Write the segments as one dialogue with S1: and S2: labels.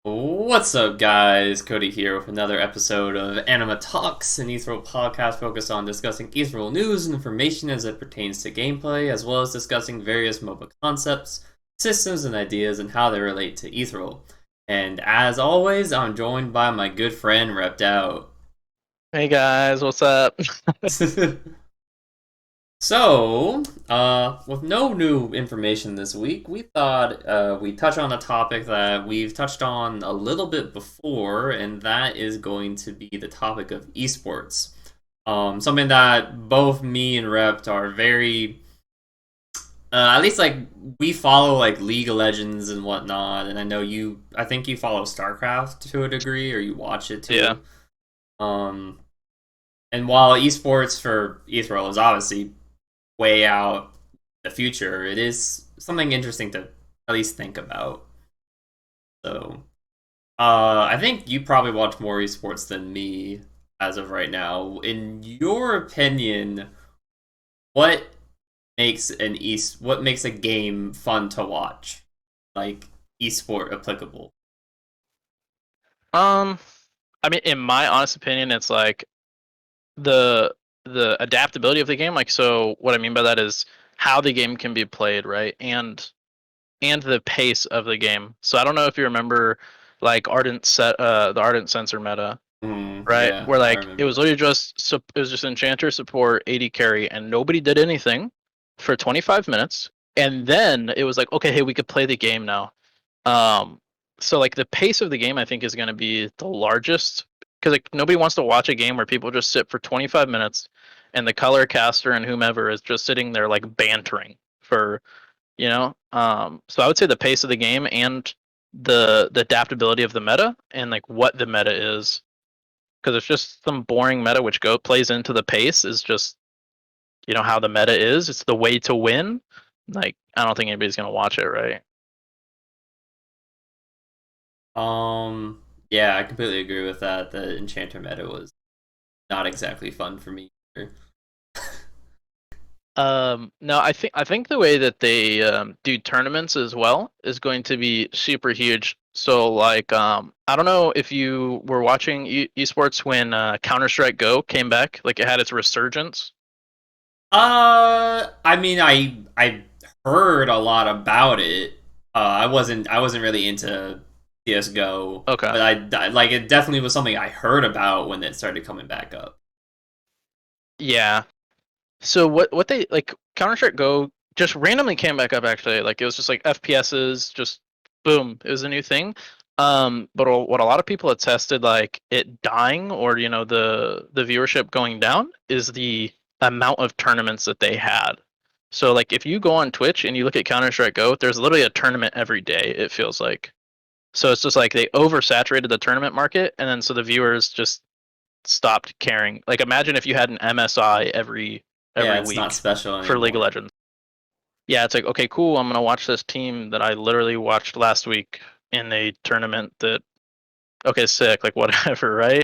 S1: What's up, guys? Cody here with another episode of Anima Talks, an esports podcast focused on discussing esports news and information as it pertains to gameplay, as well as discussing various MOBA concepts, systems, and ideas and how they relate to esports. And as always, I'm joined by my good friend Repped Out.
S2: Hey guys, what's up?
S1: So, with no new information this week, we thought we'd touch on a topic that we've touched on a little bit before, and that is going to be the topic of esports. Something that both me and Rept are very, at least like we follow like League of Legends and whatnot, and I think you follow StarCraft to a degree, or you watch it
S2: Yeah.
S1: too. Um, and while esports for esports is obviously way out the future, it is something interesting to at least think about. So, I think you probably watch more esports than me as of right now. In your opinion, what what makes a game fun to watch, like esport applicable?
S2: Um, I mean, in my honest opinion, it's like the the adaptability of the game. Like, so what I mean by that is how the game can be played, right? And the pace of the game. So I don't know if you remember, like the Ardent Sensor meta, right?
S1: Yeah,
S2: Where
S1: I
S2: like it
S1: remember
S2: was
S1: that.
S2: literally it was just Enchanter support, AD carry, and nobody did anything for 25 minutes, and then it was like, okay, hey, we could play the game now. Um, so like the pace of the game, I think, is going to be the largest because like nobody wants to watch a game where people just sit for 25 minutes, and the color caster and whomever is just sitting there like bantering for So I would say the pace of the game and the adaptability of the meta and like what the meta is, because it's just some boring meta which go plays into the pace is just how the meta is. It's the way to win. Like I don't think anybody's going to watch it, right?
S1: Yeah, I completely agree with that. The Enchanter meta was not exactly fun for me either.
S2: No, I think the way that they do tournaments as well is going to be super huge. So like, I don't know if you were watching esports when Counter Strike Go came back, like it had its resurgence.
S1: I mean, I heard a lot about it. I wasn't really into CS:GO,
S2: Okay.
S1: but like it definitely was something I heard about when it started coming back up.
S2: Yeah. So what they like Counter Strike Go just randomly came back up actually. Like it was just like FPSs, just boom, it was a new thing. But what a lot of people had tested, like it dying or the viewership going down, is the amount of tournaments that they had. So like if you go on Twitch and you look at Counter Strike Go, there's literally a tournament every day. It feels like. So it's just like they oversaturated the tournament market, and then so the viewers just stopped caring. Like imagine if you had an MSI
S1: Yeah,
S2: every
S1: it's not
S2: week
S1: special
S2: for League of
S1: anymore.
S2: Legends. Yeah, it's like, okay, cool, I'm gonna watch this team that I literally watched last week in a tournament that, okay, sick, like whatever, right?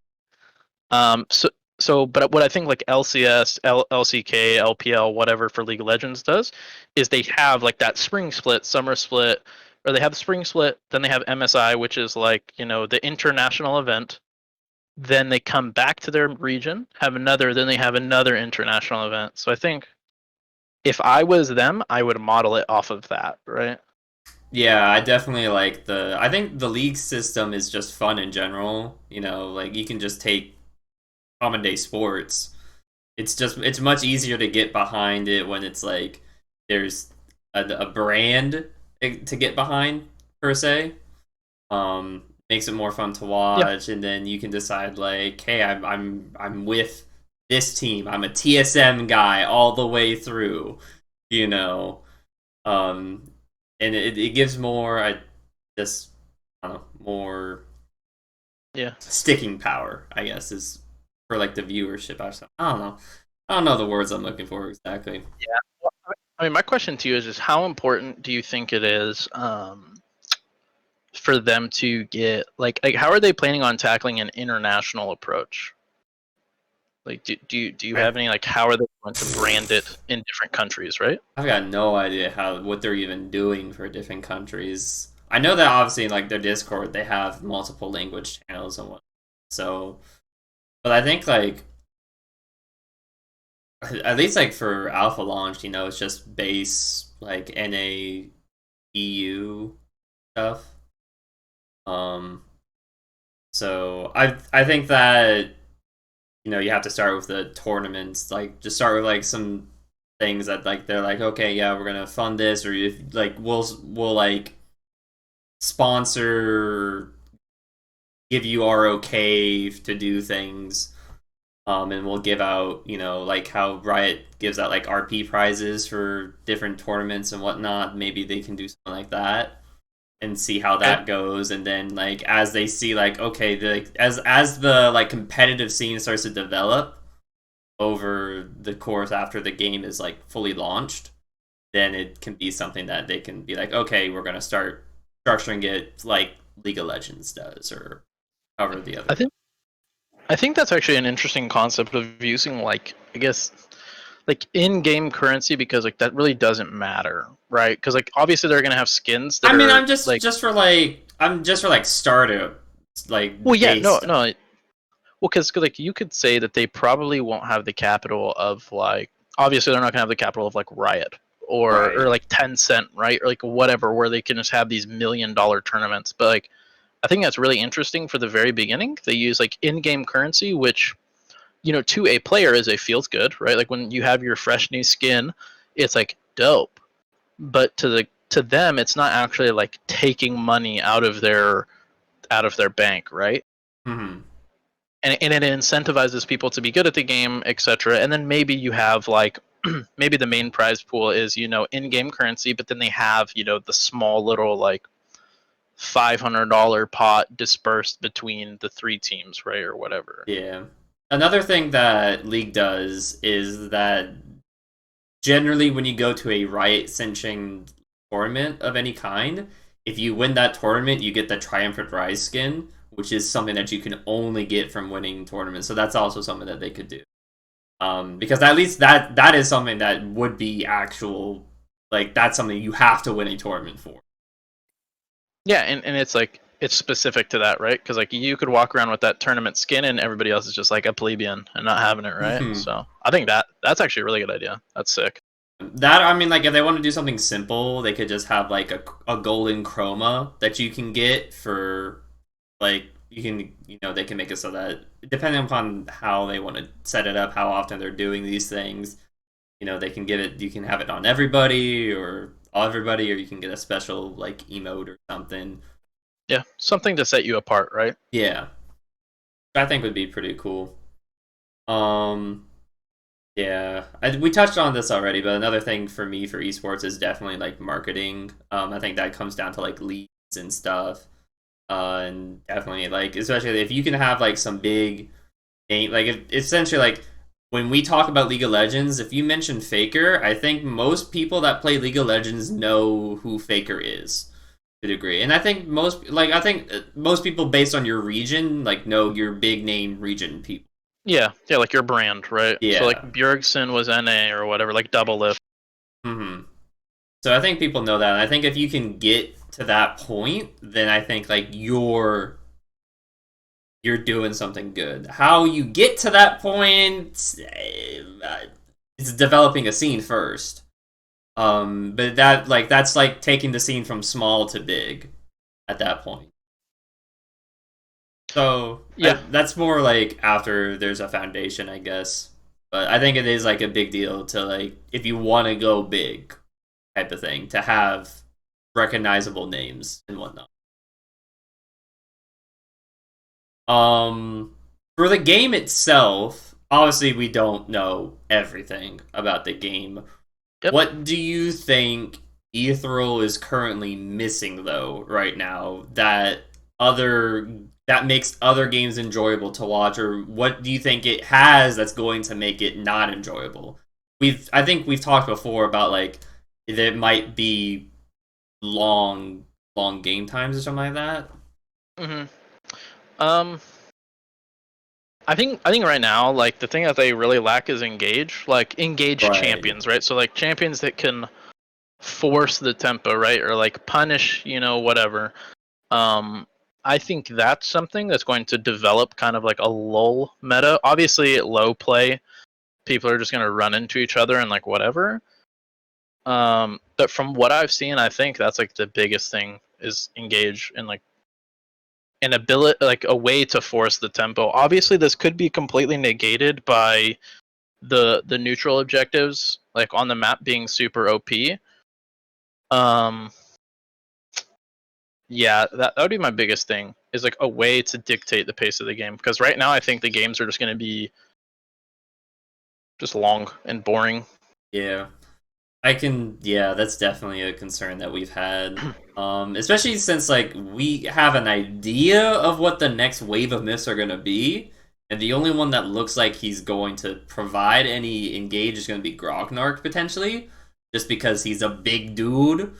S2: But what I think like LCS, LCK, LPL, whatever for League of Legends does is they have like that spring split, summer split, or they have the spring split, then they have MSI, which is like, the international event. Then they come back to their region, then they have another international event. So I think if I was them, I would model it off of that, right?
S1: Yeah, I definitely like the. I think the league system is just fun in general. Like you can just take common day sports. It's much easier to get behind it when it's like there's a brand to get behind per se. Makes it more fun to
S2: Yeah.
S1: watch, and then you can decide like, hey, I'm with this team. I'm a TSM guy all the way through, you know. Um, and it gives more, just I don't know, more
S2: Yeah.
S1: sticking power, I guess, is for like the viewership. I don't know. I don't know the words I'm looking for exactly.
S2: Yeah. Well, I mean, my question to you is just how important do you think it is for them to get like how are they planning on tackling an international approach? Like, do you
S1: I
S2: have any like how are they going to brand it in different countries, right?
S1: I've got no idea what they're even doing for different countries. I know that obviously in like their Discord they have multiple language channels and what. So, but I think like at least like for alpha launch, it's just base like NA EU stuff. Um, so I think that you have to start with the tournaments. Like just start with like some things that like they're like, okay, yeah, we're gonna fund this, or if like we'll like sponsor, give you our okay to do things. And we'll give out, like how Riot gives out like RP prizes for different tournaments and whatnot. Maybe they can do something like that and see how
S2: Okay.
S1: that goes. And then like as they see like okay, as the like competitive scene starts to develop over the course after the game is like fully launched, then it can be something that they can be like, okay, we're gonna start structuring it like League of Legends does, or however the
S2: I
S1: other.
S2: think I think that's actually an interesting concept of using like I guess like in-game currency because like that really doesn't matter, right? Because like obviously they're gonna have skins that
S1: I mean,
S2: are
S1: I'm just
S2: like
S1: just for like I'm just for like startup
S2: well
S1: like
S2: yeah
S1: base
S2: no
S1: stuff.
S2: no well because like you could say that they probably won't have the capital of like obviously they're not gonna have the capital of like Riot or
S1: Right.
S2: like Tencent, right, or like whatever where they can just have these $1 million tournaments, but like I think that's really interesting for the very beginning. They use like in-game currency, which to a player is a feels good, right? Like when you have your fresh new skin, it's like dope. But to them, it's not actually like taking money out of their bank, right?
S1: Hmm.
S2: And it incentivizes people to be good at the game, etc. And then maybe you have like maybe the main prize pool is in-game currency, but then they have the small little like $500 pot dispersed between the three teams, right, or whatever.
S1: Yeah. Another thing that League does is that generally when you go to a Riot sanctioned tournament of any kind, if you win that tournament, you get the Triumphant Rise skin, which is something that you can only get from winning tournaments. So that's also something that they could do. Because at least that is something that would be actual, like that's something you have to win a tournament for.
S2: Yeah, and it's like it's specific to that, right? Because like you could walk around with that tournament skin, and everybody else is just like a plebeian and not having it, right? So I think that's actually a really good idea. That's sick.
S1: That I mean, like if they want to do something simple, they could just have like a golden chroma that you can get for like you can they can make it so that depending upon how they want to set it up, how often they're doing these things, they can get it. You can have it on everybody or everybody, or you can get a special like emote or something.
S2: Yeah, something to set you apart, right?
S1: Yeah, I think would be pretty cool. Um, Yeah, we touched on this already, but another thing for me for esports is definitely like marketing. I think that comes down to like leads and stuff, and definitely like especially if you can have like some big name, like if, essentially like when we talk about League of Legends, if you mention Faker, I think most people that play League of Legends know who Faker is to a degree, and I think most people based on your region like know your big name region people.
S2: Yeah, like your brand, right? So like
S1: Yeah.
S2: Bjergsen was NA or whatever, like double lift.
S1: Hmm. So I think people know that. And I think if you can get to that point, then I think like you're doing something good. How you get to that point is developing a scene first. But that's like taking the scene from small to big at that point. So
S2: Yeah,
S1: that's more like after there's a foundation, I guess. But I think it is like a big deal to like if you want to go big type of thing to have recognizable names and whatnot. For the game itself, obviously we don't know everything about the game.
S2: yep.
S1: What do you think Ethereal is currently missing though right now other that makes other games enjoyable to watch, or what do you think it has that's going to make it not enjoyable? I think we've talked before about like it might be long long game times or something like that.
S2: hmm Um, I think right now, like the thing that they really lack is engage, like engage
S1: Right.
S2: champions, right? So like champions that can force the tempo, right? Or like punish, whatever. Um, I think that's something that's going to develop kind of like a lull meta. Obviously, at low play, people are just going to run into each other and like whatever. But from what I've seen, I think that's like the biggest thing is engage in like an ability, like a way to force the tempo. Obviously, this could be completely negated by the neutral objectives, like on the map being super OP. Um, yeah, that would be my biggest thing is like a way to dictate the pace of the game. Because right now, I think the games are just going to be just long and boring.
S1: Yeah. Yeah, that's definitely a concern that we've had. Especially since like we have an idea of what the next wave of myths are gonna be, and the only one that looks like he's going to provide any engage is gonna be Grognark potentially, just because he's a big dude.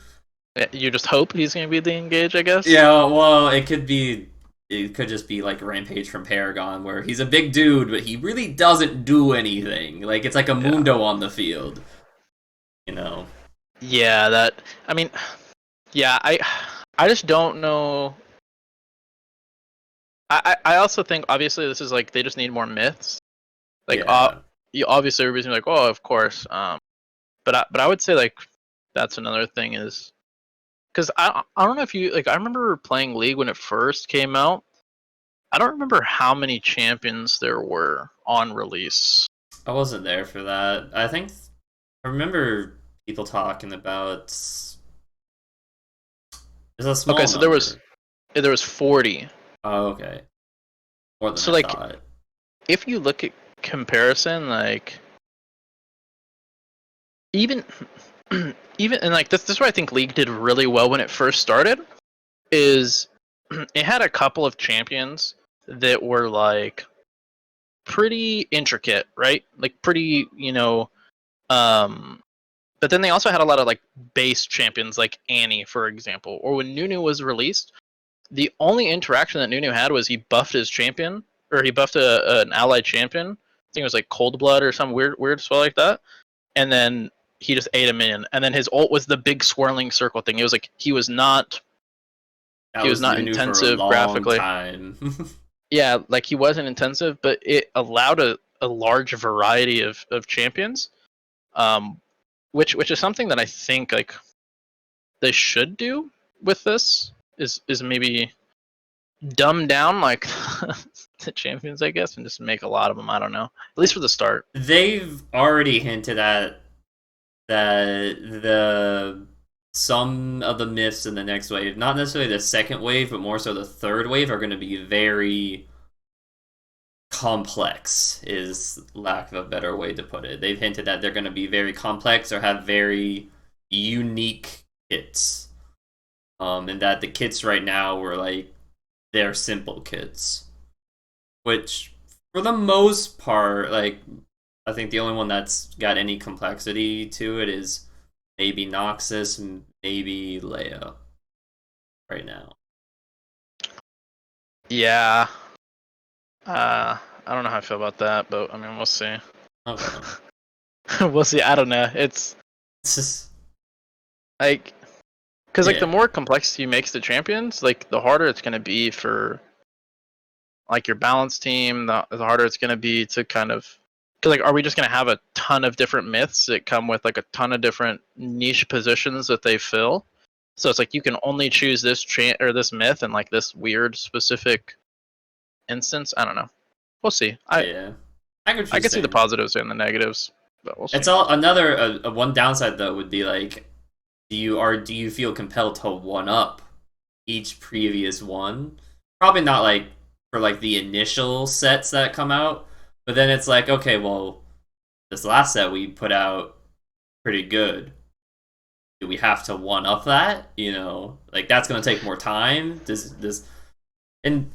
S2: You just hope he's going to be the engage, I guess.
S1: Yeah, well, it could just be like Rampage from Paragon, where he's a big dude, but he really doesn't do anything. Like it's like a
S2: Yeah.
S1: Mundo on the field, you know.
S2: Yeah, I mean, yeah, I just don't know. I also think obviously this is like they just need more myths. Like
S1: Yeah.
S2: you obviously everybody's gonna be like, oh, of course. But I would say like that's another thing is because I don't know if you like I remember playing League when it first came out. I don't remember how many champions there were on release.
S1: I wasn't there for that. I remember people talking about it's a
S2: Okay,
S1: small
S2: so there
S1: number.
S2: was 40.
S1: Oh, okay. More than
S2: So
S1: I
S2: like
S1: thought.
S2: if you look at comparison, like even even and like this is where I think League did really well when it first started is it had a couple of champions that were like pretty intricate, right? Like pretty, but then they also had a lot of like base champions like Annie, for example. Or when Nunu was released, the only interaction that Nunu had was he buffed his champion or he buffed an allied champion. I think it was like Cold Blood or some weird spell like that. And then he just ate him in. And then his ult was the big swirling circle thing. It was like
S1: That
S2: he was
S1: was
S2: not
S1: Nunu for a
S2: intensive
S1: long
S2: graphically.
S1: time.
S2: Yeah, like he wasn't intensive, but it allowed a large variety of champions. Um, which is something that I think like they should do with this is maybe dumb down like the champions, I guess, and just make a lot of them. I don't know. At least for the start.
S1: They've already hinted at that the some of the myths in the next wave, not necessarily the second wave, but more so the third wave, are going to be very complex, is lack of a better way to put it. They've hinted that they're going to be very complex or have very unique kits. And that the kits right now were like they're simple kits, which for the most part, like I think the only one that's got any complexity to it is maybe Noxus, maybe Leia right now.
S2: Yeah. I don't know how I feel about that, but I mean, we'll see.
S1: Okay.
S2: We'll see. I don't know. It's
S1: It's just,
S2: like because like the
S1: yeah.
S2: more complexity makes the champions, like the harder it's gonna be for like your balance team. The harder it's gonna be to kind of because like are we just gonna have a ton of different myths that come with like a ton of different niche positions that they fill? So it's like you can only choose this or this myth and like this weird specific instance. I don't know. We'll see.
S1: Yeah. I get what
S2: I
S1: you're
S2: can see the
S1: saying.
S2: positives and the negatives, but we'll see.
S1: It's all another one downside though would be like do you feel compelled to one up each previous one? Probably not like for like the initial sets that come out, but then it's like okay, well, this last set we put out pretty good. Do we have to one up that? You know, like that's gonna take more time. This and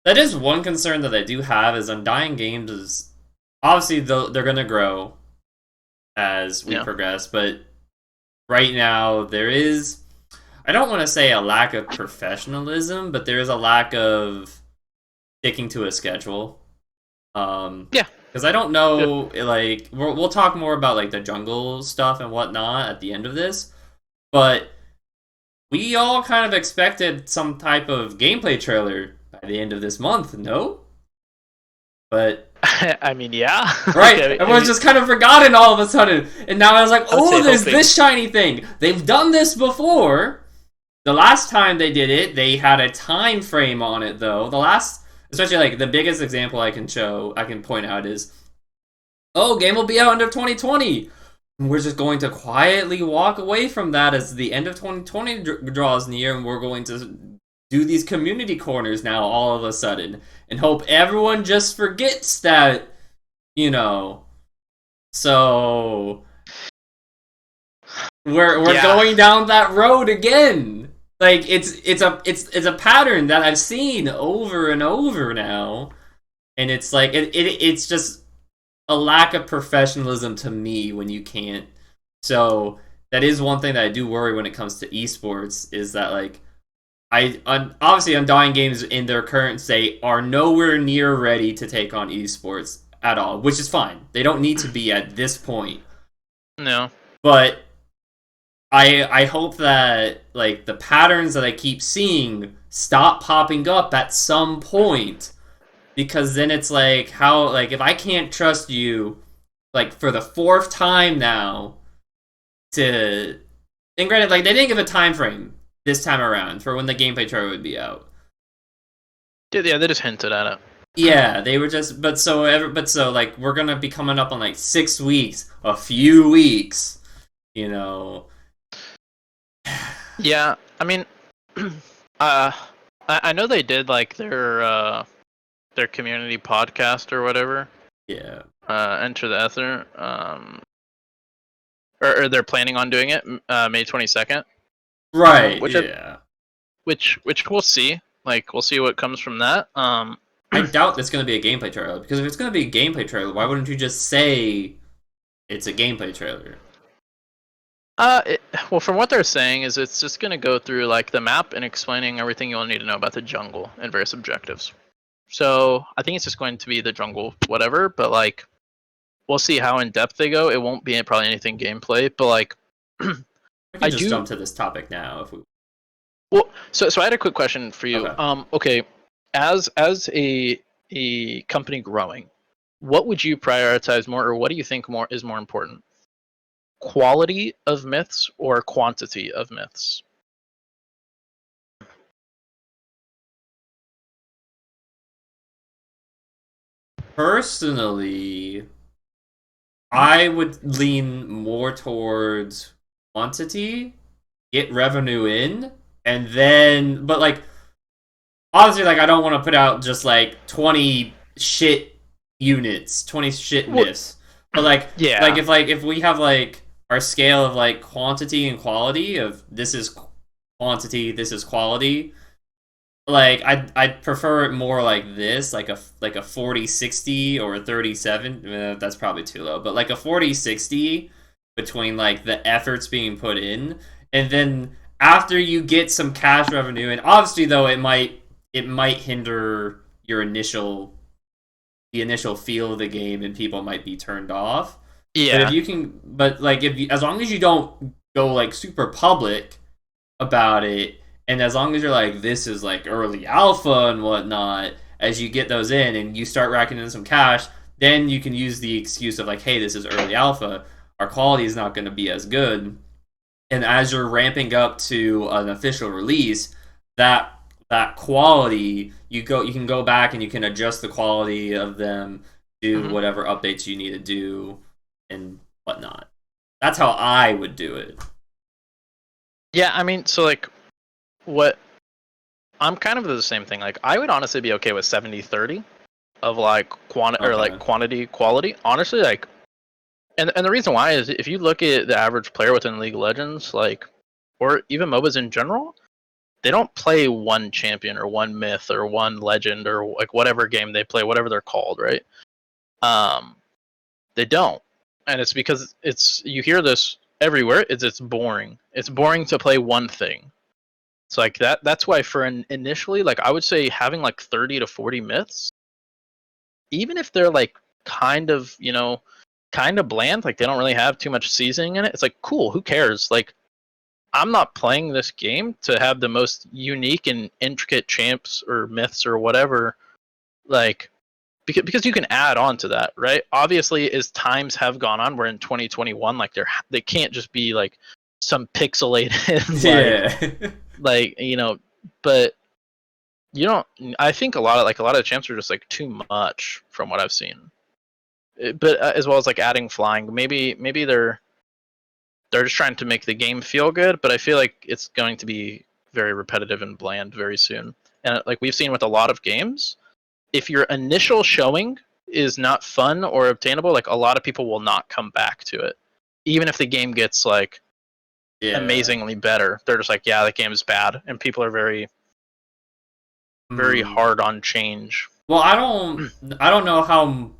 S1: that is one concern that I do have is Undying Games is obviously they're gonna grow as we
S2: Yeah.
S1: progress, but right now there is I don't want to say a lack of professionalism, but there is a lack of sticking to a schedule.
S2: Yeah.
S1: Because I don't
S2: Yeah.
S1: know, like we'll talk more about like the jungle stuff and whatnot at the end of this. But we all kind of expected some type of gameplay trailer by the end of this month, no? But
S2: I mean, yeah. Like,
S1: right, everyone's just kind of forgotten all of a sudden, and now I was like,
S2: I would say
S1: oh, there's
S2: hoping.
S1: this shiny thing. They've done this before. The last time they did it, they had a time frame on it, though. The last, especially like the biggest example I can point out is, oh, game will be out end of 2020. We're just going to quietly walk away from that as the end of 2020 draws near, and we're going to do these community corners now all of a sudden, and hope everyone just forgets that, you know. So we're
S2: Yeah.
S1: going down that road again. Like it's a pattern that I've seen over and over now, and it's like it's just a lack of professionalism to me when you can't. So that is one thing that I do worry when it comes to esports is that like obviously Undying Games in their current state are nowhere near ready to take on esports at all, which is fine. They don't need to be at this point,
S2: No.
S1: but I hope that like the patterns that I keep seeing stop popping up at some point, because then it's like how like if I can't trust you like for the fourth time now to, and granted like they didn't give a time frame this time around for when the gameplay trailer would be out.
S2: Yeah, they just hinted at it.
S1: Yeah, they were just but so like we're gonna be coming up on like 6 weeks, a few weeks, you know.
S2: Yeah, I mean, I know they did like their community podcast or whatever.
S1: Yeah.
S2: Enter the Ether. Or they're planning on doing it May 22nd.
S1: Right,
S2: Which
S1: yeah.
S2: which we'll see. Like we'll see what comes from that.
S1: I doubt it's going to be a gameplay trailer, because if it's going to be a gameplay trailer, why wouldn't you just say it's a gameplay trailer?
S2: Well, from what they're saying is it's just gonna go through like the map and explaining everything you'll need to know about the jungle and various objectives. So I think it's just going to be the jungle, whatever. But like, we'll see how in depth they go. It won't be probably anything gameplay, but like,
S1: We
S2: I
S1: can just
S2: do.
S1: jump to this topic now if we.
S2: Well, so I had a quick question for you.
S1: Okay.
S2: Okay, as a company growing, what would you prioritize more, or what do you think more is more important? Quality of myths or quantity of myths?
S1: Personally, I would lean more towards quantity, get revenue in, and then, but like, honestly, like, I don't want to put out just like 20 shit units, 20 shit
S2: Well,
S1: myths. But like
S2: yeah,
S1: if we have like our scale of like quantity and quality of this is quantity, this is quality, like I'd prefer it more like this, like a 40-60 or a 37. That's probably too low, but like a 40-60 between like the efforts being put in, and then after you get some cash revenue, and obviously though it might hinder your initial the initial feel of the game, and people might be turned off. But if
S2: yeah,
S1: you can, but like if you, as long as you don't go like super public about it, and as long as you're like this is like early alpha and whatnot, as you get those in and you start racking in some cash, then you can use the excuse of like, hey, this is early alpha, our quality is not going to be as good, and as you're ramping up to an official release, that that quality you can go back and you can adjust the quality of them, do
S2: hmm
S1: whatever updates you need to do and whatnot. That's how I would do it.
S2: yeah. I mean, so like, what I'm kind of the same thing. Like, I would honestly be okay with 70-30 of like quantity or like
S1: Okay.
S2: quantity quality. Honestly, like, and the reason why is if you look at the average player within League of Legends, like, or even MOBAs in general, they don't play one champion or one myth or one legend or like whatever game they play, whatever they're called, right? Um, they don't, and it's because it's you hear this everywhere. It's boring. It's boring to play one thing. So like that's why for an initially like I would say having like 30 to 40 myths, even if they're like kind of, kind of bland, like they don't really have too much seasoning in it. It's like cool, who cares? Like I'm not playing this game to have the most unique and intricate champs or myths or whatever. Like, because you can add on to that, right? Obviously, as times have gone on, we're in 2021. Like, they can't just be like some pixelated
S1: Yeah.
S2: like but you don't. I think a lot of champs are just like too much from what I've seen. But as well as like adding flying, maybe they're just trying to make the game feel good, but I feel like it's going to be very repetitive and bland very soon. And like we've seen with a lot of games, if your initial showing is not fun or obtainable, like a lot of people will not come back to it. Even if the game gets like
S1: Yeah.
S2: amazingly better, they're just like, yeah, the game is bad, and people are very
S1: Hmm.
S2: hard on change.
S1: Well, I don't know how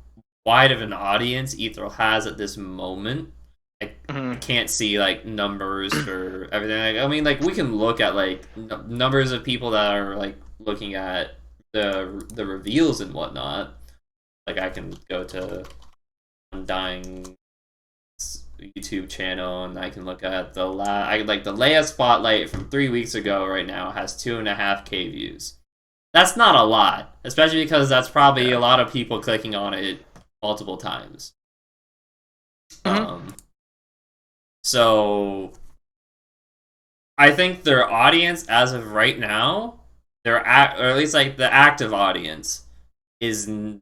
S1: wide of an audience Ether has at this moment. I
S2: Mhm.
S1: can't see like numbers for everything. Like, I mean, like we can look at like numbers of people that are like looking at the reveals and whatnot. Like I can go to Undying YouTube channel and I can look at I like the Leia spotlight from 3 weeks ago. Right now has 2.5K views. That's not a lot, especially because that's probably
S2: Yeah.
S1: a lot of people clicking on it multiple times.
S2: Mhm.
S1: Um, so I think their audience, as of right now, or at least like the active audience, and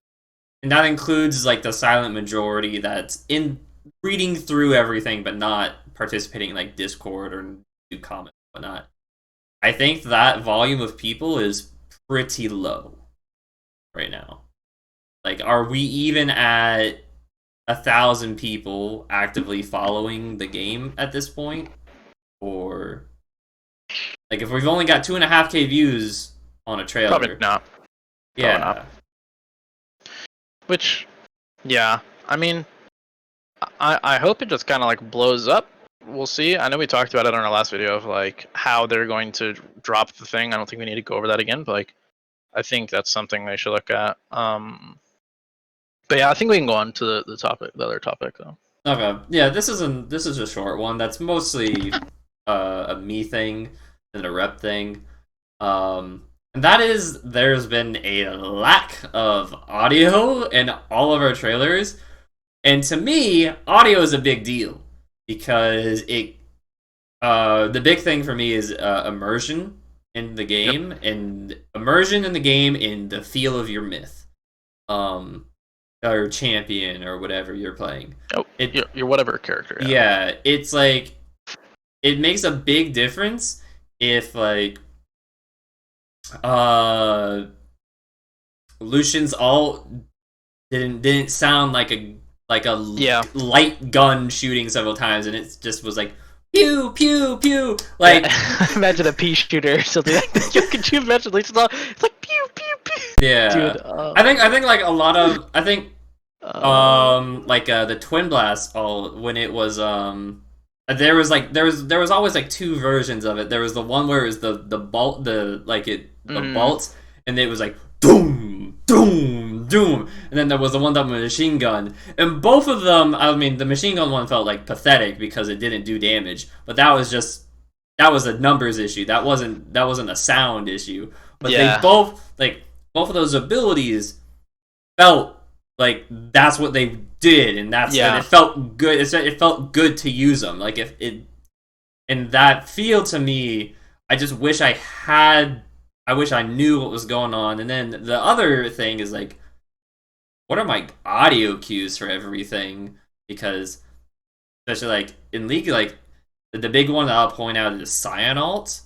S1: that includes like the silent majority that's in reading through everything but not participating in like Discord or do comments and whatnot. I think that volume of people is pretty low right now. Like, are we even at 1,000 people actively following the game at this point? Or like if we've only got 2.5K views on a
S2: Probably
S1: trailer,
S2: not. Probably not.
S1: yeah,
S2: Which, yeah. I mean, I hope it just kind of like blows up. We'll see. I know we talked about it on our last video of like how they're going to drop the thing. I don't think we need to go over that again, but like I think that's something they should look at. But yeah, I think we can go on to the other topic though.
S1: okay, yeah. This is a short one. That's mostly a me thing and a rep thing. And that is there's been a lack of audio in all of our trailers, and to me, audio is a big deal because it the big thing for me is immersion in the
S2: Yep.
S1: game and immersion in the game in the feel of your myth, um, or champion or whatever you're playing.
S2: Oh,
S1: It
S2: your whatever character. Yeah.
S1: yeah, it's like it makes a big difference if like uh Lucian's all didn't sound like a
S2: Yeah.
S1: light gun shooting several times, and it just was like pew pew pew
S2: Yeah.
S1: like
S2: Imagine a pea shooter or something like that. Could you imagine? Like, it's like pew pew pew.
S1: yeah.
S2: Dude.
S1: I think like a lot of I think
S2: Uh,
S1: like the Twin Blast all when it was there was like there was always like two versions of it. There was the one where it was the bolt the
S2: mm,
S1: bolt and it was like doom doom doom, and then there was the one that was a machine gun, and both of them, I mean the machine gun one felt like pathetic because it didn't do damage, but that was a numbers issue. That wasn't a sound issue. But they
S2: yeah.
S1: both like both of those abilities felt like that's what they did, and
S2: Yeah.
S1: it felt good. It felt good to use them. Like if it in that feel to me, I just wish I had. I wish I knew what was going on. And then the other thing is like, what are my audio cues for everything? Because especially like in League, like the big one that I'll point out is Scion Alt,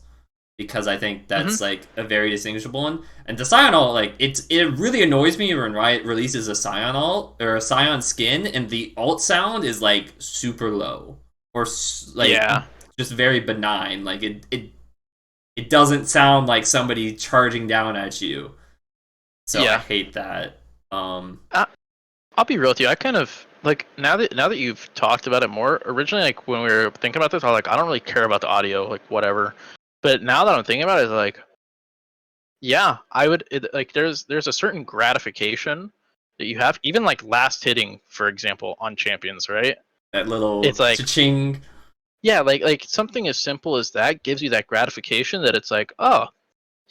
S1: because I think
S2: Hmm.
S1: that's like a very distinguishable one. And the Scion alt, like it really annoys me when Riot releases a Scion alt or a Scion skin, and the alt sound is like super low or like
S2: Yeah.
S1: just very benign. Like it doesn't sound like somebody charging down at you. So I
S2: Yeah.
S1: hate that.
S2: Uh, I'll be real with you. I kind of like now that you've talked about it more. Originally, like when we were thinking about this, I was like, I don't really care about the audio, like whatever. But now that I'm thinking about it, it's like, yeah, I would like. There's a certain gratification that you have, even like last hitting, for example, on champions, right?
S1: that
S2: It's
S1: little
S2: like
S1: cha-ching.
S2: yeah, like something as simple as that gives you that gratification that it's like, oh,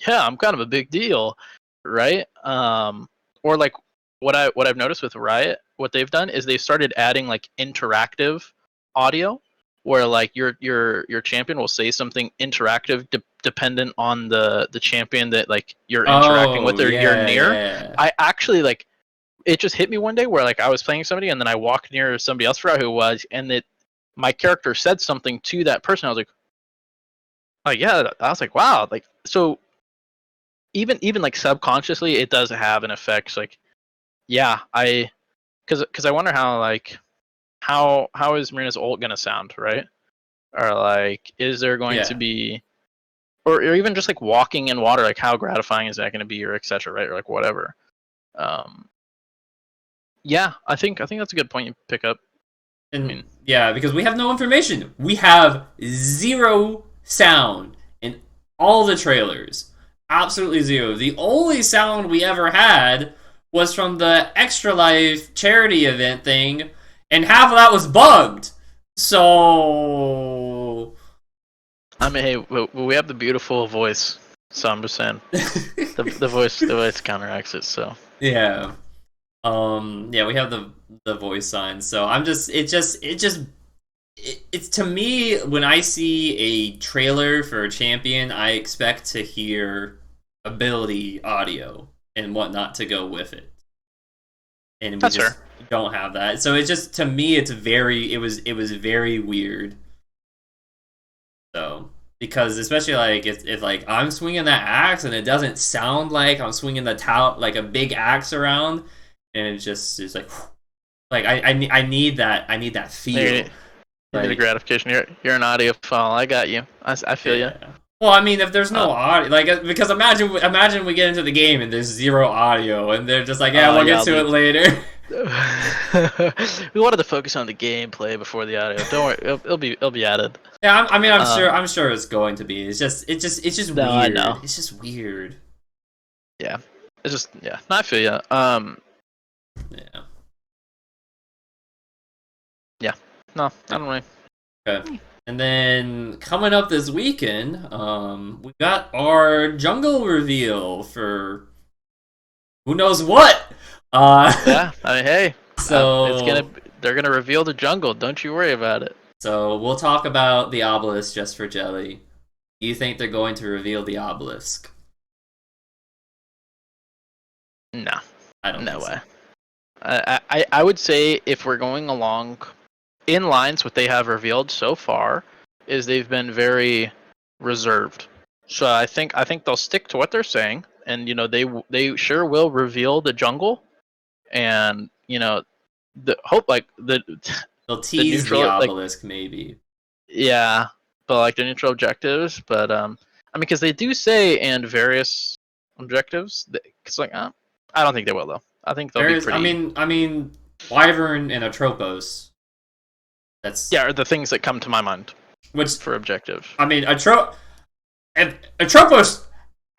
S2: yeah, I'm kind of a big deal, right? Or like what I've noticed with Riot, what they've done is they've started adding like interactive audio, where like your champion will say something interactive dependent on the champion that like you're interacting
S1: Oh
S2: with or you're
S1: yeah,
S2: near.
S1: yeah.
S2: I actually like it just hit me one day where like I was playing somebody and then I walked near somebody else, forgot who it was, and that my character said something to that person. I was like, oh yeah, I was like, wow, like so even like subconsciously it does have an effect. Like yeah, I because I wonder how like how is Marina's ult gonna sound, right? Or like is there going to
S1: Yeah.
S2: be or even just like walking in water, like how gratifying is that going to be, or etc. Right, or like whatever. Um, yeah, I think that's a good point you pick up. I
S1: And
S2: mean,
S1: yeah, because we have no information. We have zero sound in all the trailers. Absolutely zero. The only sound we ever had was from the Extra Life charity event thing, and half of that was bugged. So.
S2: I mean, hey, we have the beautiful voice, so I'm just saying the voice counteracts it. So
S1: Yeah. Yeah, we have the voice signs. So I'm just it's to me when I see a trailer for a champion, I expect to hear ability audio and whatnot to go with it, and we
S2: that's
S1: just
S2: fair.
S1: don't have that. So it's just to me, it was very weird. So because especially like if like I'm swinging that axe and it doesn't sound like I'm swinging the like a big axe around, and it's like I need that
S2: You
S1: feel.
S2: you need a
S1: Like,
S2: gratification. You're an audiophile. I got you. I feel you.
S1: yeah. Well, I mean, if there's
S2: Uh,
S1: no audio, like, because imagine we get into the game and there's zero audio, and they're just like, yeah, we'll
S2: yeah,
S1: get
S2: I'll
S1: to it
S2: be.
S1: later.
S2: We wanted to focus on the gameplay before the audio. Don't worry, it'll be added.
S1: Yeah, I mean,
S2: Um,
S1: I'm sure it's going to be. It's just
S2: no, I
S1: weird.
S2: know.
S1: It's just weird.
S2: Yeah, it's just yeah. No, I feel you.
S1: Yeah.
S2: Yeah. No, I
S1: Yeah.
S2: don't really.
S1: Okay. And then coming up this weekend, we got our jungle reveal for who knows what.
S2: Yeah, I mean, hey, it's gonna.
S1: So
S2: They're gonna reveal the jungle. Don't you worry about it.
S1: so we'll talk about the obelisk just for jelly. Do you think they're going to reveal the obelisk?
S2: No,
S1: I don't
S2: no
S1: think
S2: way.
S1: so.
S2: I would say if we're going along in lines, what they have revealed so far is they've been very reserved. So I think they'll stick to what they're saying, and they sure will reveal the jungle, and the hope like the
S1: They'll
S2: the
S1: tease the
S2: neutral like
S1: obelisk, maybe.
S2: yeah, but like the neutral objectives, but I mean because they do say and various objectives, it's like I don't think they will though. I think they'll
S1: There
S2: be
S1: is,
S2: pretty
S1: I mean, Wyvern and Atropos. That's
S2: yeah, are the things that come to my mind
S1: which
S2: for objective.
S1: I mean, Atropos.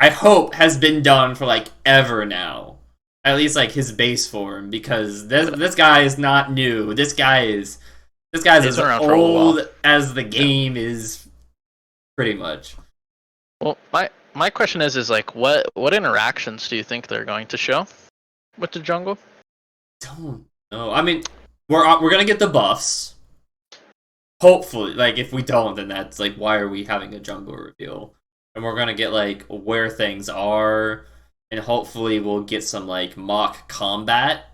S1: I hope has been done for like ever now. At least like his base form, because this guy is not new. This guy's
S2: He's
S1: as
S2: been around for a while.
S1: old as the
S2: Yeah.
S1: game is, pretty much.
S2: Well, my question is like what interactions do you think they're going to show with the jungle?
S1: Don't know. I mean, we're gonna get the buffs. Hopefully, like if we don't, then that's like why are we having a jungle reveal? And we're gonna get like where things are, and hopefully we'll get some like mock combat.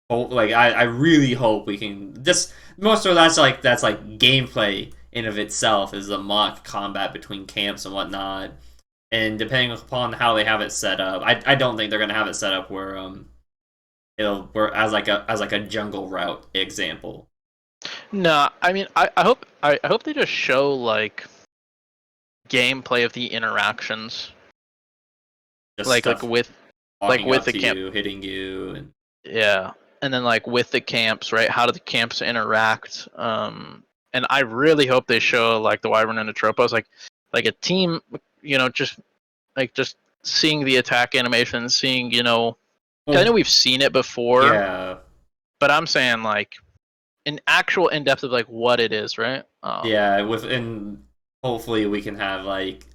S1: Like I really hope we can just most of that's like gameplay in of itself is the mock combat between camps and whatnot. And depending upon how they have it set up, I don't think they're gonna have it set up where it'll where as like a jungle route example.
S2: No, I mean I hope they just show like gameplay of the interactions,
S1: Just
S2: like
S1: stuff walking
S2: with
S1: up
S2: the
S1: to
S2: camp.
S1: you, hitting you, and
S2: Yeah, and then like with the camps, right? How do the camps interact? And I really hope they show like the Wyvern and the Tropos, like a team, just just seeing the attack animation, seeing, 'cause I know
S1: well,
S2: we've seen it before,
S1: yeah,
S2: but I'm saying like an actual in depth of like what it is, right?
S1: Yeah, within hopefully we can have like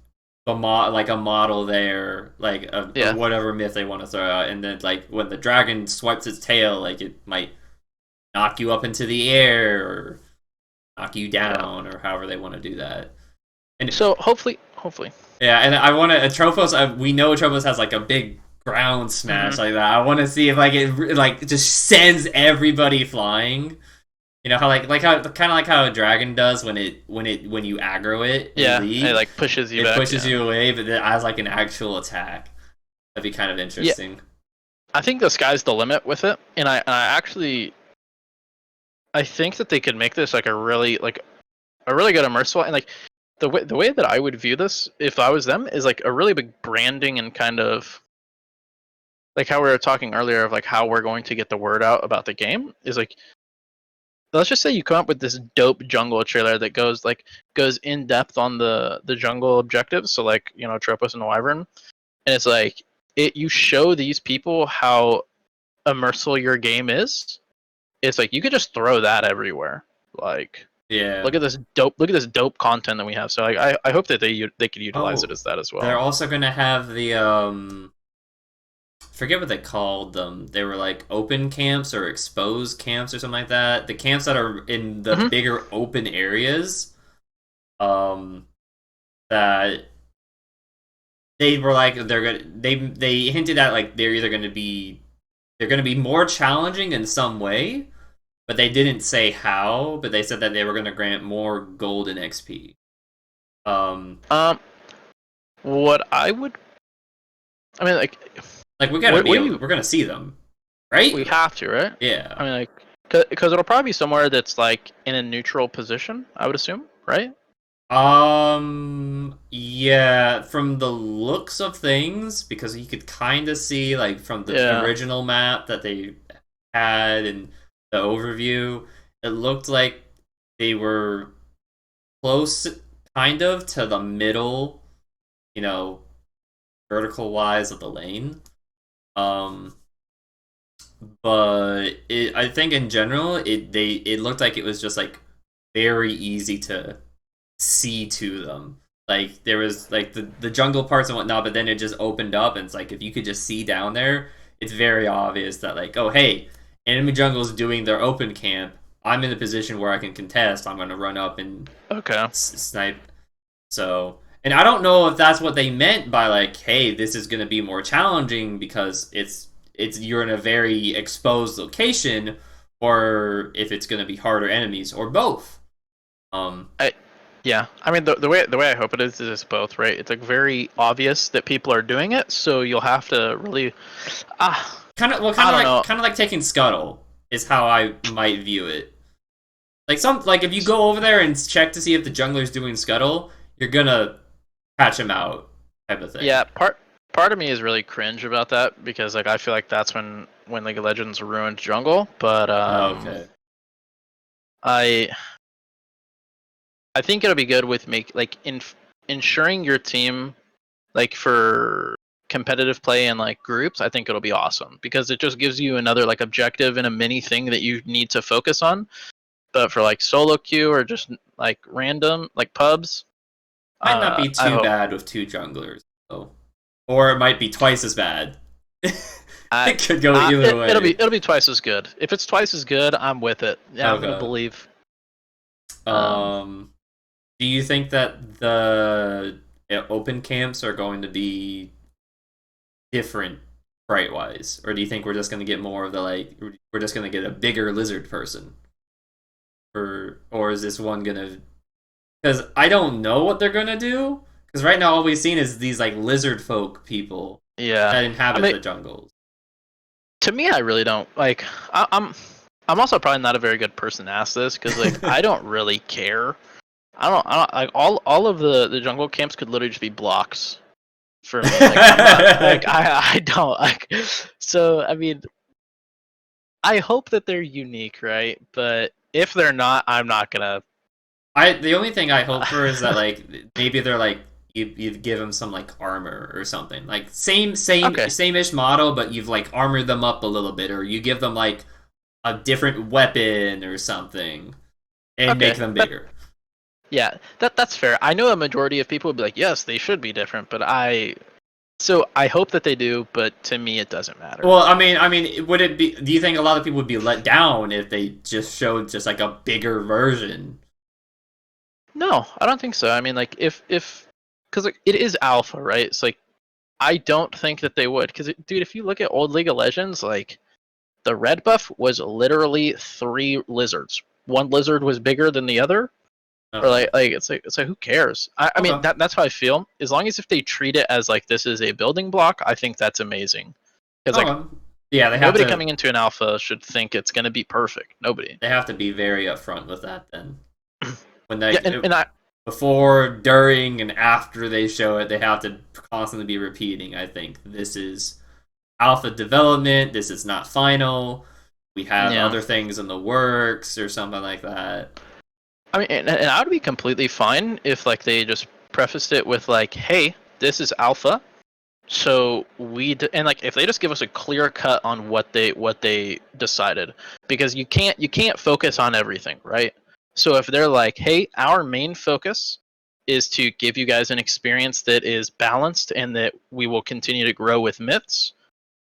S1: like a model there, like of
S2: Yeah,
S1: whatever myth they want to throw out, and then like when the dragon swipes its tail, like it might knock you up into the air or knock you
S2: yeah.
S1: down or however they want to do that. And
S2: So hopefully.
S1: yeah, and I want to Tropos. We know Tropos has like a big ground smash
S2: Hmm.
S1: like that. I want to see if like it like just sends everybody flying. You know how like how kind of like how a dragon does when you aggro it in
S2: Yeah, it
S1: League,
S2: like pushes you
S1: it
S2: back.
S1: pushes
S2: Yeah,
S1: you away, but then as like an actual attack. That'd be kind of
S2: yeah.
S1: interesting.
S2: I think the sky's the limit with it, and I actually I think that they could make this like a really good immersive, and like the way that I would view this if I was them is like a really big branding and kind of like how we were talking earlier of like how we're going to get the word out about the game is like, let's just say you come up with this dope jungle trailer that goes in depth on the jungle objectives, so like Tropos and Wyvern, and it's like you show these people how immersive your game is. It's like you could just throw that everywhere, like
S1: Yeah.
S2: look at this dope content that we have. So like, I hope that they could utilize it
S1: Oh,
S2: as that as
S1: they're
S2: well.
S1: also gonna have the forget what they called them. They were like open camps or exposed camps or something like that. The camps that are in the
S2: Hmm.
S1: bigger open areas. Um, that they were like they're gonna they hinted at like they're gonna be more challenging in some way, but they didn't say how. But they said that they were gonna grant more golden XP. Um,
S2: Um, what I mean,
S1: like we gotta
S2: what
S1: be
S2: do
S1: able,
S2: you
S1: we're gonna see them, right?
S2: we have to, right?
S1: Yeah.
S2: I mean, like, because it'll probably be somewhere that's like in a neutral position, I would assume, right?
S1: Yeah, from the looks of things, because you could kind of see, like, from the
S2: Yeah.
S1: original map that they had and the overview, it looked like they were close, kind of, to the middle, you know, vertical wise of the lane. Um, but I think in general, it looked like it was just like very easy to see to them. Like there was like the jungle parts and whatnot, but then it just opened up, and it's like if you could just see down there, it's very obvious that like, oh hey, enemy jungle is doing their open camp. I'm in a position where I can contest. I'm going to run up and
S2: Okay.
S1: snipe. So, and I don't know if that's what they meant by like, hey, this is going to be more challenging because it's you're in a very exposed location, or if it's going to be harder enemies, or both. Um,
S2: I Yeah. I mean, the way I hope it is it's both, right? It's like very obvious that people are doing it, so you'll have to really ah I don't know.
S1: kind of like taking Scuttle is how I might view it. Like some like if you go over there and check to see if the jungler's doing Scuttle, you're gonna patch him out type of thing.
S2: Yeah, part of me is really cringe about that because like I feel like that's when League of Legends ruined jungle, but
S1: Oh, okay.
S2: I I think it'll be good with ensuring your team like for competitive play and like groups. I think it'll be awesome because it just gives you another like objective and a mini thing that you need to focus on. But for like solo queue or just like random like pubs,
S1: Might not be
S2: I
S1: too
S2: hope
S1: bad with two junglers though, or it might be twice as bad.
S2: I
S1: It could go either way.
S2: it'll be twice as good. If it's twice as good, I'm with it. Yeah, I'm gonna
S1: Okay.
S2: believe. Um,
S1: Um, do you think that the open camps are going to be different price wise, or do you think we're just going to get more of the like we're just going to get a bigger lizard person, or is this one going to? Because I don't know what they're going to do. Because right now all we've seen is these like lizard folk people
S2: yeah,
S1: that
S2: I
S1: inhabit
S2: mean,
S1: the jungles.
S2: to me, I really don't like. I'm also probably not a very good person to ask this because like I don't really care. I don't like all of the jungle camps could literally just be blocks for me. Like I'm not like I don't like. So I mean, I hope that they're unique, right? But if they're not, I'm not gonna.
S1: I the only thing I hope for is that like maybe they're like you give them some like armor or something like
S2: Okay.
S1: same ish model, but you've like armored them up a little bit, or you give them like a different weapon or something and make
S2: Okay,
S1: them bigger.
S2: yeah, that's fair. I know a majority of people would be like, yes, they should be different, but I hope that they do, but to me it doesn't matter.
S1: Well, would it be? Do you think a lot of people would be let down if they just showed just like a bigger version?
S2: No, I don't think so. I mean, like if because like, it is alpha, right? It's like I don't think that they would, because dude, if you look at old League of Legends, like the red buff was literally 3 lizards. One lizard was bigger than the other, or
S1: Okay.
S2: it's like who cares? I mean
S1: Okay.
S2: that's how I feel. As long as if they treat it as like this is a building block, I think that's amazing. Because like
S1: Okay. Yeah,
S2: nobody coming into an alpha should think it's gonna be perfect. Nobody.
S1: they have to be very upfront with that then. When they
S2: Yeah, and I
S1: before, during, and after they show it, they have to constantly be repeating. I think this is alpha development. This is not final. We have
S2: yeah.
S1: other things in the works or something like that.
S2: I mean, and I would be completely fine if like they just prefaced it with like, "Hey, this is alpha, so and like if they just give us a clear cut on what they decided, because you can't focus on everything, right? So if they're like, "Hey, our main focus is to give you guys an experience that is balanced and that we will continue to grow with myths.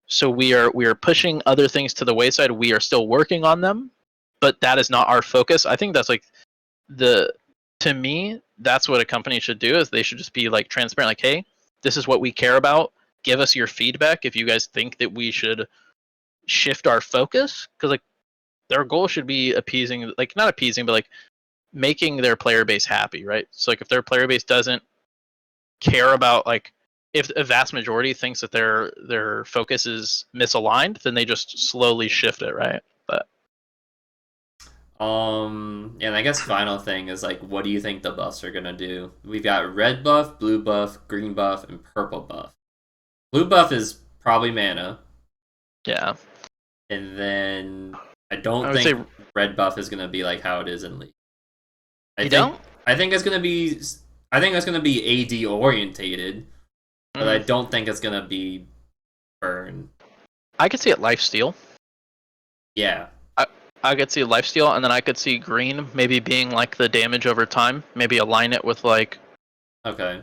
S2: So we are pushing other things to the wayside. We are still working on them, but that is not our focus." I think that's like the to me that's what a company should do, is they should just be like transparent, like, hey, this is what we care about, give us your feedback if you guys think that we should shift our focus, because like their goal should be appeasing, like not appeasing, but like making their player base happy, right? So like if their player base doesn't care about, like, if a vast majority thinks that their focus is misaligned, then they just slowly shift it, right? But
S1: And I guess final thing is like, what do you think the buffs are gonna do? We've got red buff, blue buff, green buff, and purple buff. Blue buff is probably mana,
S2: yeah,
S1: and then I
S2: I
S1: don't
S2: would say
S1: think red buff is gonna be like how it is in League. I
S2: you
S1: think
S2: don't.
S1: I think it's gonna be I think it's gonna be AD orientated, but I
S2: Mm,
S1: don't think it's gonna be burn.
S2: I could see it life steal.
S1: Yeah.
S2: I I could see lifesteal, and then I could see green maybe being like the damage over time. Maybe align it with like,
S1: Okay.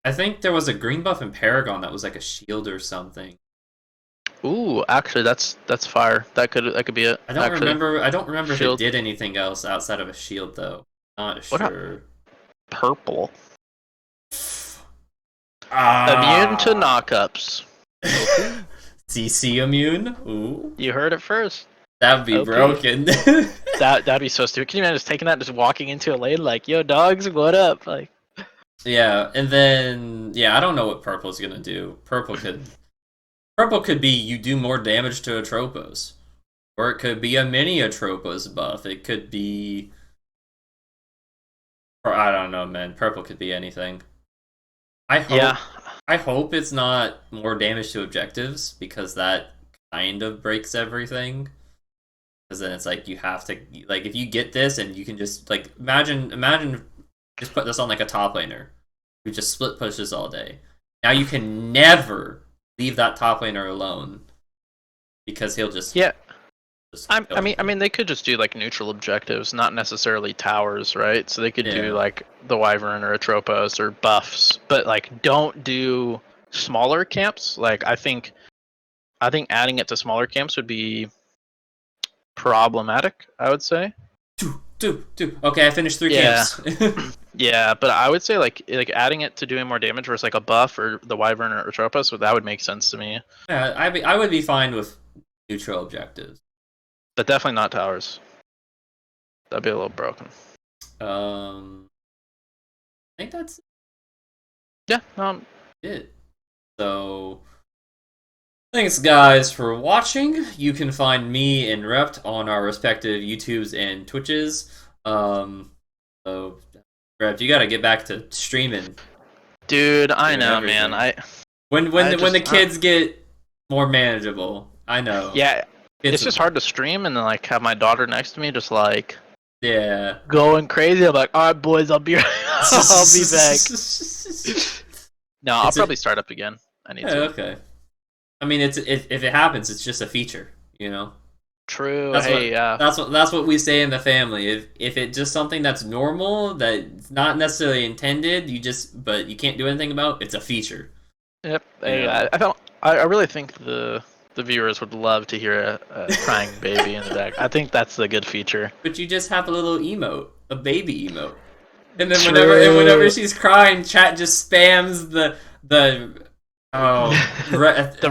S1: I think there was a green buff in Paragon that was like a shield or something.
S2: ooh, actually that's fire. That could be it. Actually,
S1: I don't remember if it
S2: shield.
S1: did anything else outside of a shield though. Not
S2: What about
S1: sure.
S2: purple? Immune to
S1: Ah.
S2: knockups. OP.
S1: CC immune? Ooh.
S2: You heard it first.
S1: That would be
S2: OP.
S1: broken.
S2: That'd be so stupid. Can you imagine just taking that, just walking into a lane like, "Yo, dogs, what up?" Like,
S1: Yeah, and then yeah, I don't know what purple's gonna do. Purple could be you do more damage to Atropos. Or it could be a mini Atropos buff. It could be, or I don't know, man. Purple could be anything. I
S2: yeah,
S1: hope I hope it's not more damage to objectives because that kind of breaks everything. Because then it's like you have to, like, if you get this and you can just like imagine just put this on like a top laner who just split pushes all day. Now you can never leave that top laner alone because he'll
S2: yeah.
S1: just
S2: I
S1: kill
S2: mean, I
S1: you.
S2: mean, they could just do like neutral objectives, not necessarily towers, right? So they could do
S1: Yeah.
S2: like the Wyvern or Atropos or buffs, but like don't do smaller camps. Like I think adding it to smaller camps would be problematic, I would say.
S1: Two. Okay, I finished three
S2: Yeah.
S1: camps.
S2: Yeah, but I would say like adding it to doing more damage versus like a buff or the Wyvern or Atropos, that would make sense to me.
S1: Yeah, I would be fine with neutral objectives.
S2: But definitely not towers. That'd be a little broken.
S1: I think that's
S2: Yeah,
S1: it. So thanks, guys, for watching. You can find me and Rept on our respective YouTubes and Twitches. So Rept, you got to get back to streaming,
S2: dude, I
S1: doing
S2: know, man.
S1: everything.
S2: I
S1: When the
S2: just
S1: kids get more manageable, I know.
S2: yeah,
S1: Kids,
S2: it's just hard to stream and then like have my daughter next to me just like
S1: yeah.
S2: going crazy. I'm like, all right, boys, I'll be I'll be back. No, I'll
S1: It's a
S2: probably start up again. I need
S1: yeah,
S2: to.
S1: okay. I mean, if it happens, it's just a feature, you know.
S2: True.
S1: That's
S2: Hey,
S1: what that's what we say in the family. If it's just something that's normal that's not necessarily intended, but you can't do anything about, it's a feature.
S2: yep.
S1: You
S2: Hey,
S1: know.
S2: I really think the viewers would love to hear a crying baby in the back. I think that's the good feature.
S1: But you just have a little emote, a baby emote. And then whenever
S2: True.
S1: she's crying, chat just spams the oh
S2: the re-
S1: the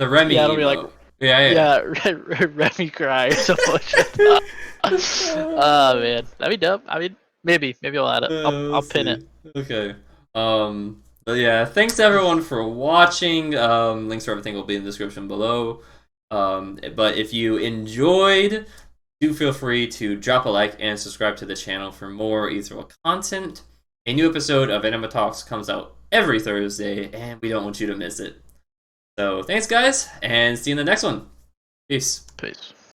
S2: yeah,
S1: Remy
S2: it'll be like
S1: emote. Yeah,
S2: yeah, Remy cry or some bullshit. Oh
S1: yeah.
S2: man, that'd be dope. I mean, maybe I'll add it.
S1: We'll
S2: I'll pin it.
S1: see. Okay. But yeah, thanks everyone for watching. Links for everything will be in the description below. But if you enjoyed, do feel free to drop a like and subscribe to the channel for more Ethereal content. A new episode of Anima Talks comes out every Thursday, and we don't want you to miss it. So thanks, guys, and see you in the next one. Peace.
S2: Peace.